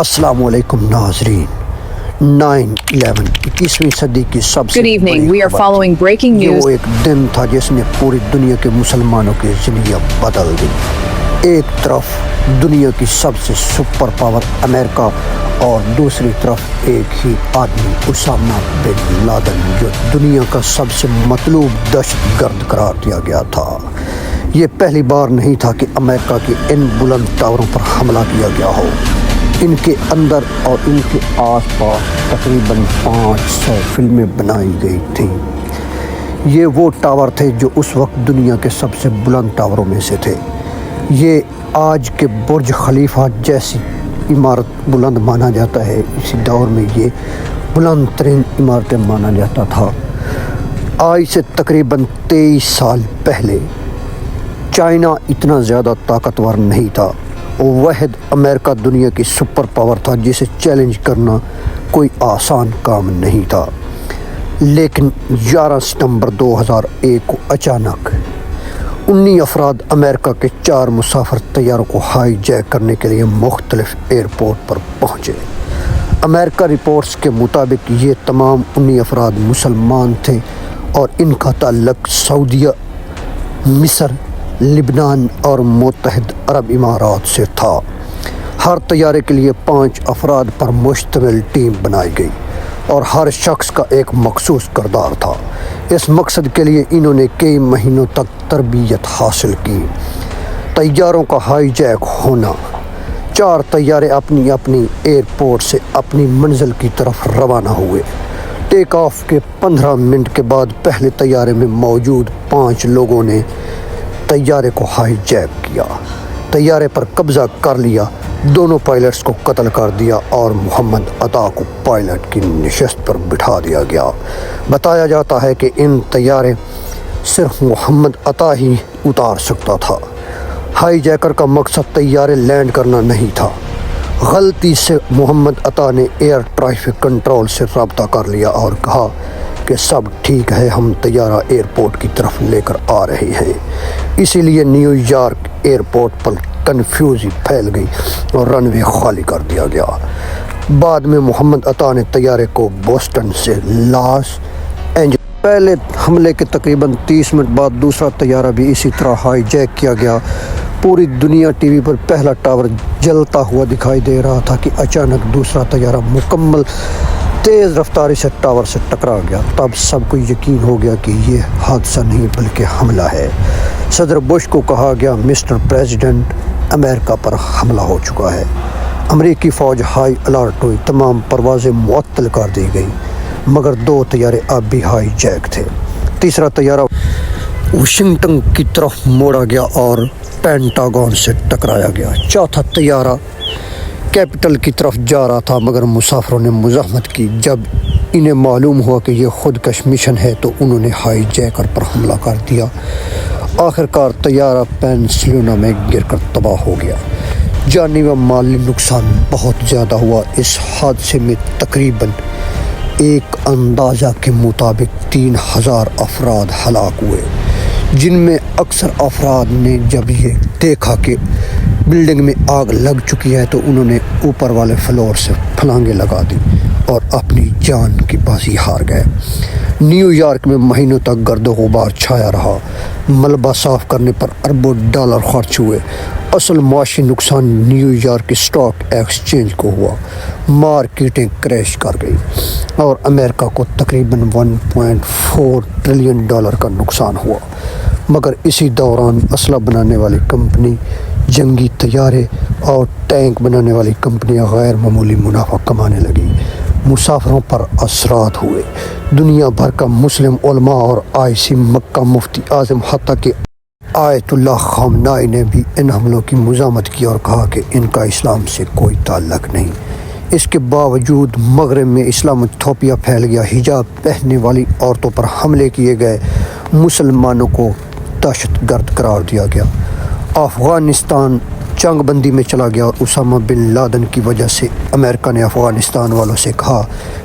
السلام علیکم ناظرین 9/11 21ویں صدی کی سب سے Good evening. We are خبر following breaking یہ news. وہ ایک دن تھا جس نے پوری دنیا کے مسلمانوں کی زندگیاں بدل دی۔ ایک طرف دنیا کی سب سے سپر پاور امریکہ اور دوسری طرف ایک ہی آدمی اسامہ بن لادن جو دنیا کا سب سے مطلوب دہشت گرد قرار دیا گیا تھا۔ یہ پہلی بار نہیں تھا کہ امریکہ کے ان بلند ٹاوروں پر حملہ کیا گیا ہو۔ ان کے اندر اور ان کے آس پاس تقریباً 500 فلمیں بنائی گئی تھیں۔ یہ وہ ٹاور تھے جو اس وقت دنیا کے سب سے بلند ٹاوروں میں سے تھے۔ یہ آج کے برج خلیفہ جیسی عمارت بلند مانا جاتا ہے، اسی دور میں یہ بلند ترین عمارتیں مانا جاتا تھا۔ آج سے تقریباً 23 سال پہلے چائنا اتنا زیادہ طاقتور نہیں تھا۔ واحد امریکہ دنیا کی سپر پاور تھا جسے چیلنج کرنا کوئی آسان کام نہیں تھا۔ لیکن 11 ستمبر 2001 کو اچانک 19 افراد امریکہ کے 4 مسافر طیاروں کو ہائی جیک کرنے کے لیے مختلف ایئرپورٹ پر پہنچے۔ امریکہ رپورٹس کے مطابق یہ تمام 19 افراد مسلمان تھے اور ان کا تعلق سعودیہ، مصر، لبنان اور متحدہ عرب امارات سے تھا۔ ہر طیارے کے لیے 5 افراد پر مشتمل ٹیم بنائی گئی اور ہر شخص کا ایک مخصوص کردار تھا۔ اس مقصد کے لیے انہوں نے کئی مہینوں تک تربیت حاصل کی۔ طیاروں کا ہائی جیک ہونا۔ 4 طیارے اپنی اپنی ایئرپورٹ سے اپنی منزل کی طرف روانہ ہوئے۔ ٹیک آف کے 15 منٹ کے بعد پہلے طیارے میں موجود 5 لوگوں نے طیارے کو ہائی جیک کیا، طیارے پر قبضہ کر لیا، دونوں پائلٹس کو قتل کر دیا اور محمد عطا کو پائلٹ کی نشست پر بٹھا دیا گیا۔ بتایا جاتا ہے کہ ان طیارے صرف محمد عطا ہی اتار سکتا تھا۔ ہائی جیکر کا مقصد طیارے لینڈ کرنا نہیں تھا۔ غلطی سے محمد عطا نے ایئر ٹریفک کنٹرول سے رابطہ کر لیا اور کہا کہ سب ٹھیک ہے، ہم طیارہ ایئرپورٹ کی طرف لے کر آ رہے ہیں۔ اسی لیے نیو یارک ایئرپورٹ پر کنفیوژن پھیل گئی اور رن وے خالی کر دیا گیا۔ بعد میں محمد عطا نے طیارے کو بوسٹن سے لاس اینجلس پہلے حملے کے تقریباً 30 منٹ بعد دوسرا طیارہ بھی اسی طرح ہائی جیک کیا گیا۔ پوری دنیا ٹی وی پر پہلا ٹاور جلتا ہوا دکھائی دے رہا تھا کہ اچانک دوسرا طیارہ مکمل تیز رفتاری سے ٹاور سے ٹکرا گیا۔ تب سب کو یقین ہو گیا کہ یہ حادثہ نہیں بلکہ حملہ ہے۔ صدر بش کو کہا گیا، مسٹر پریزیڈنٹ، امریکہ پر حملہ ہو چکا ہے۔ امریکی فوج ہائی الرٹ ہوئی، تمام پروازیں معطل کر دی گئی، مگر 2 طیارے اب بھی ہائی جیک تھے۔ تیسرا طیارہ واشنگٹن کی طرف موڑا گیا اور پینٹاگون سے ٹکرایا گیا۔ چوتھا طیارہ کیپٹل کی طرف جا رہا تھا مگر مسافروں نے مزاحمت کی۔ جب انہیں معلوم ہوا کہ یہ خودکش مشن ہے تو انہوں نے ہائی جیکر پر حملہ کر دیا۔ آخرکار طیارہ پینسلونا میں گر کر تباہ ہو گیا۔ جانی و مالی نقصان بہت زیادہ ہوا۔ اس حادثے میں تقریباً ایک اندازہ کے مطابق 3000 افراد ہلاک ہوئے، جن میں اکثر افراد نے جب یہ دیکھا کہ بلڈنگ میں آگ لگ چکی ہے تو انہوں نے اوپر والے فلور سے پھلانگیں لگا دی اور اپنی جان کی بازی ہار گئے۔ نیو یارک میں مہینوں تک گرد و غبار چھایا رہا۔ ملبہ صاف کرنے پر اربوں ڈالر خرچ ہوئے۔ اصل معاشی نقصان نیو یارک کی اسٹاک ایکسچینج کو ہوا، مارکیٹیں کریش کر گئی اور امریکہ کو تقریباً 1.4 ٹریلین ڈالر کا نقصان ہوا۔ مگر اسی دوران اسلحہ بنانے والی کمپنی، جنگی طیارے اور ٹینک بنانے والی کمپنیاں غیر معمولی منافع کمانے لگیں۔ مسافروں پر اثرات ہوئے۔ دنیا بھر کا مسلم علماء اور IC مکہ مفتی اعظم حتیٰ کہ آیت اللہ خامنائی نے بھی ان حملوں کی مذمت کی اور کہا کہ ان کا اسلام سے کوئی تعلق نہیں۔ اس کے باوجود مغرب میں اسلاموفوبیا پھیل گیا، حجاب پہننے والی عورتوں پر حملے کیے گئے، مسلمانوں کو دہشت گرد قرار دیا گیا۔ افغانستان جنگ بندی میں چلا گیا اور اسامہ بن لادن کی وجہ سے امریکہ نے افغانستان والوں سے کہا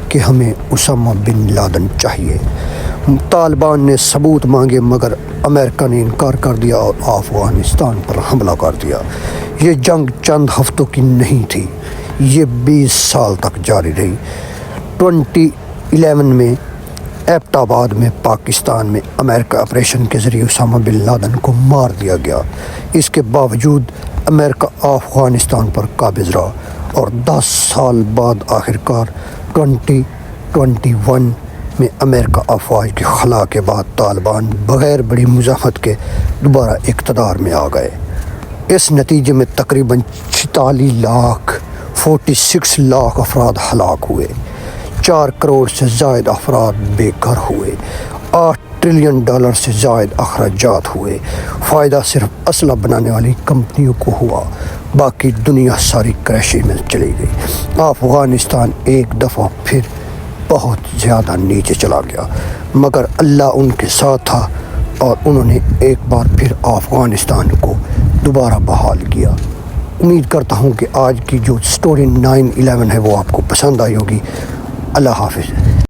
کہ ہمیں اسامہ بن لادن چاہیے۔ طالبان نے ثبوت مانگے مگر امریکہ نے انکار کر دیا اور افغانستان پر حملہ کر دیا۔ یہ جنگ چند ہفتوں کی نہیں تھی، یہ 20 سال تک جاری رہی۔ 2011 میں ایبٹ آباد میں پاکستان میں امریکہ آپریشن کے ذریعے اسامہ بن لادن کو مار دیا گیا۔ اس کے باوجود امریکہ افغانستان پر قابض رہا اور 10 سال بعد آخرکار 2021 میں امریکہ افواج کے خلا کے بعد طالبان بغیر بڑی مزاحمت کے دوبارہ اقتدار میں آ گئے۔ اس نتیجے میں تقریباً 46 لاکھ افراد ہلاک ہوئے، 4 کروڑ سے زائد افراد بے گھر ہوئے، $8 ٹریلین سے زائد اخراجات ہوئے۔ فائدہ صرف اسلحہ بنانے والی کمپنیوں کو ہوا، باقی دنیا ساری کرشی میں چلی گئی۔ افغانستان ایک دفعہ پھر بہت زیادہ نیچے چلا گیا، مگر اللہ ان کے ساتھ تھا اور انہوں نے ایک بار پھر افغانستان کو دوبارہ بحال کیا۔ امید کرتا ہوں کہ آج کی جو سٹوری 9/11 ہے وہ آپ کو پسند آئی ہوگی۔ اللہ حافظ۔